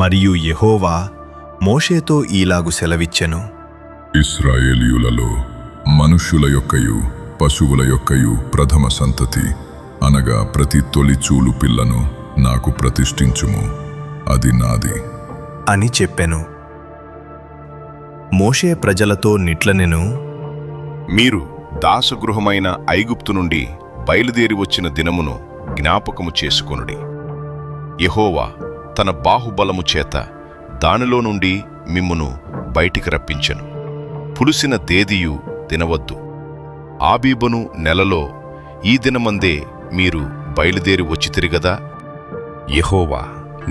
మరియు యెహోవా మోషేతో ఈలాగు సెలవిచ్చెను. ఇశ్రాయేలీయులలో మనుష్యుల యొక్కయు పశువుల యొక్కయు ప్రథమ సంతతి అనగా ప్రతి తొలి చూలు పిల్లను నాకు ప్రతిష్ఠించుము, అది నాది అని చెప్పెను. మోషే ప్రజలతో నిట్లనెను, మీరు దాసగృహమైన ఐగుప్తు నుండి బయలుదేరి వచ్చిన దినమును జ్ఞాపకము చేసుకొనుడి. యెహోవా తన బాహుబలము చేత దానిలో నుండి మిమ్మును బయటికి రప్పించెను. పులిసిన దేదియు తినవద్దు. ఆబీబును నెలలో ఈ దినమందే మీరు బయలుదేరి వచ్చితిరిగదా. యెహోవా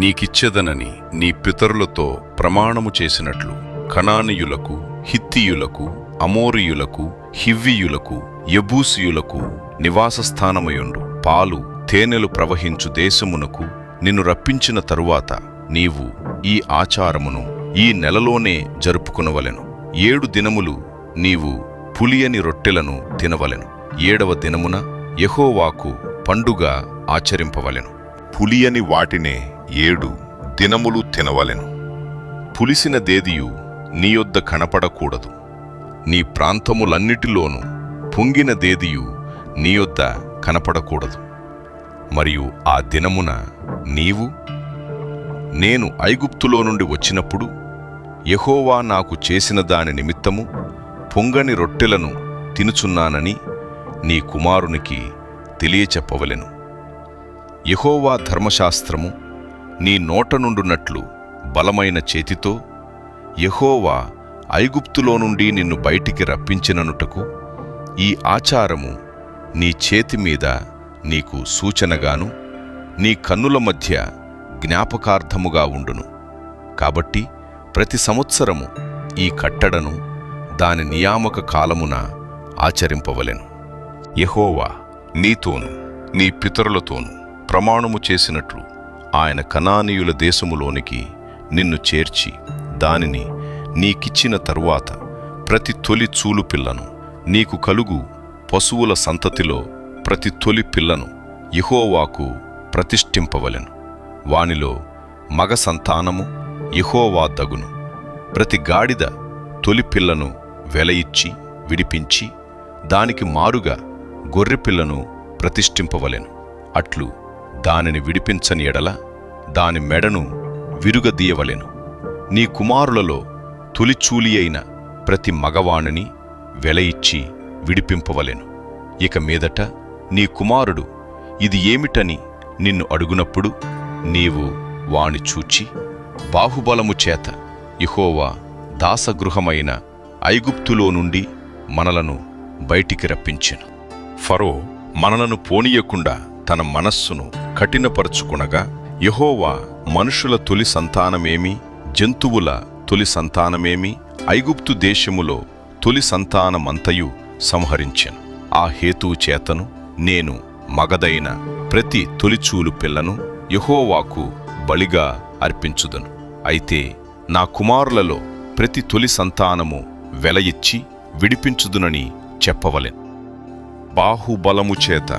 నీకిచ్చెదనని నీ పితరులతో ప్రమాణము చేసినట్లు కనానీయులకు, హిత్తీయులకు, అమోరీయులకు, హివ్వీయులకు, యెబూసీయులకు నివాసస్థానమయుండు పాలు తేనెలు ప్రవహించు దేశమునకు నిన్ను రప్పించిన తరువాత నీవు ఈ ఆచారమును ఈ నెలలోనే జరుపుకునవలెను. 7 దినములు నీవు పులియని రొట్టెలను తినవలెను. 7వ దినమున యెహోవాకు పండుగ ఆచరింపవలెను. పులియని వాటినే 7 దినములు తినవలెను. పులిసిన దేదియు నీ యొద్ద కనపడకూడదు. నీ ప్రాంతములన్నిటిలోనూ పొంగిన దేదియు నీ యొద్ద కనపడకూడదు. మరియు ఆ దినమున నీవు నేను ఐగుప్తులో నుండి వచ్చినప్పుడు యెహోవా నాకు చేసిన దాని నిమిత్తము పొంగని రొట్టెలను తినుచున్నానని నీ కుమారునికి తెలియచెప్పవలెను. యెహోవా ధర్మశాస్త్రము నీ నోట నుండునట్లు బలమైన చేతితో యెహోవా ఐగుప్తులో నుండి నిన్ను బయటికి రప్పించిననుటకు ఈ ఆచారము నీ చేతి మీద నీకు సూచనగాను నీ కన్నుల మధ్య జ్ఞాపకార్థముగా ఉండును. కాబట్టి ప్రతి సంవత్సరము ఈ కట్టడను దాని నియామక కాలమున ఆచరింపవలెను. యెహోవా నీతోను నీ పితరులతోనూ ప్రమాణము చేసినట్లు ఆయన కనానీయుల దేశములోనికి నిన్ను చేర్చి దానిని నీకిచ్చిన తరువాత ప్రతి తొలి చూలు పిల్లను నీకు కలుగు పశువుల సంతతిలో ప్రతి తొలి పిల్లను యెహోవాకు ప్రతిష్ఠింపవలెను. వానిలో మగ సంతానము యెహోవా దగును. ప్రతి గాడిద తొలి పిల్లను వెలయిచ్చి విడిపించి దానికి మారుగా గొర్రెపిల్లను ప్రతిష్ఠింపవలెను. అట్లు దానిని విడిపించని ఎడల దాని మెడను విరుగదీయవలెను. నీ కుమారులలో తొలిచూలి అయిన ప్రతి మగవాణిని వెలయిచ్చి విడిపింపవలెను. ఇక మీదట నీ కుమారుడు ఇది ఏమిటని నిన్ను అడుగునప్పుడు నీవు వాని చూచి బాహుబలము చేత యెహోవా దాసగృహమైన ఐగుప్తులో నుండి మనలను బయటికి రప్పించెను. ఫరో మనలను పోనీయకుండా తన మనస్సును కఠినపరుచుకునగా యెహోవా మనుషుల తొలి సంతానమేమి, జంతువుల తొలి సంతానమేమి, ఐగుప్తు దేశములో తొలి సంతానమంతయు సంహరించెను. ఆ హేతువు చేతను నేను మగదైన ప్రతి తొలిచూలు పిల్లను యెహోవాకు బలిగా అర్పించుదను. అయితే నా కుమారులలో ప్రతి తొలి సంతానము వెలయిచ్చి విడిపించుదునని చెప్పవలెను. బాహుబలము చేత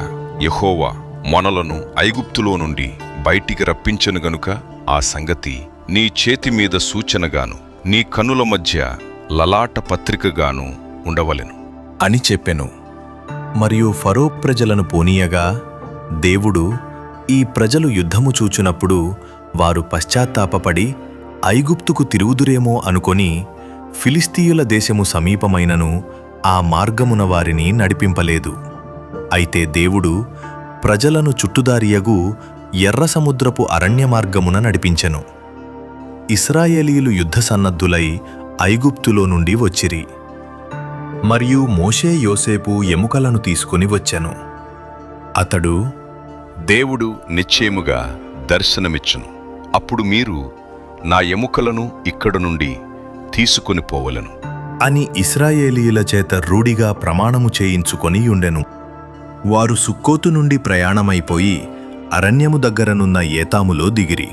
యెహోవా మనలను ఐగుప్తులో నుండి బయటికి రప్పించెను గనుక ఆ సంగతి నీ చేతి మీద సూచనగాను నీ కన్నుల మధ్య లలాట పత్రికగాను ఉండవలెను అని చెప్పెను. మరియు ఫరో ప్రజలను పోనీయగా దేవుడు ఈ ప్రజలు యుద్ధము చూచునప్పుడు వారు పశ్చాత్తాపపడి ఐగుప్తుకు తిరుగుదురేమో అనుకొని ఫిలిస్తీయుల దేశము సమీపమైనను ఆ మార్గమున వారిని నడిపింపలేదు. అయితే దేవుడు ప్రజలను చుట్టుదారియగు ఎర్ర సముద్రపు అరణ్య మార్గమున నడిపించెను. ఇశ్రాయేలీయులు యుద్ధ సన్నద్ధులై ఐగుప్తులో నుండి వచ్చిరి. మరియు మోషే యోసేపు ఎముకలను తీసుకుని వచ్చెను. అతడు, దేవుడు నిశ్చయముగా దర్శనమిచ్చును. అప్పుడు మీరు నా ఎముకలను ఇక్కడి నుండి తీసుకొని పోవలెను అని ఇశ్రాయేలీయుల చేత రూఢిగా ప్రమాణము చేయించుకొని యుండెను. వారు సుక్కోతు నుండి ప్రయాణమైపోయి అరణ్యము దగ్గరనున్న ఏతాములో దిగిరి.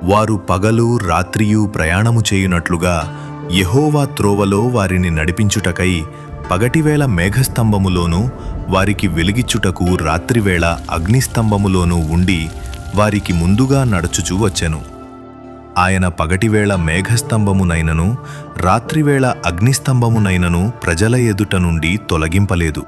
వారు పగలు రాత్రియు ప్రయాణము చేయునట్లుగా యెహోవా త్రోవలో వారిని నడిపించుటకై పగటివేళ మేఘస్తంభములోనూ వారికి వెలిగిచ్చుటకు రాత్రివేళ అగ్నిస్తంభములోనూ ఉండి వారికి ముందుగా నడుచుచూ వచ్చెను. ఆయన పగటివేళ మేఘస్తంభమునైనను రాత్రివేళ అగ్నిస్తంభమునైనను ప్రజల ఎదుట నుండి తొలగింపలేదు.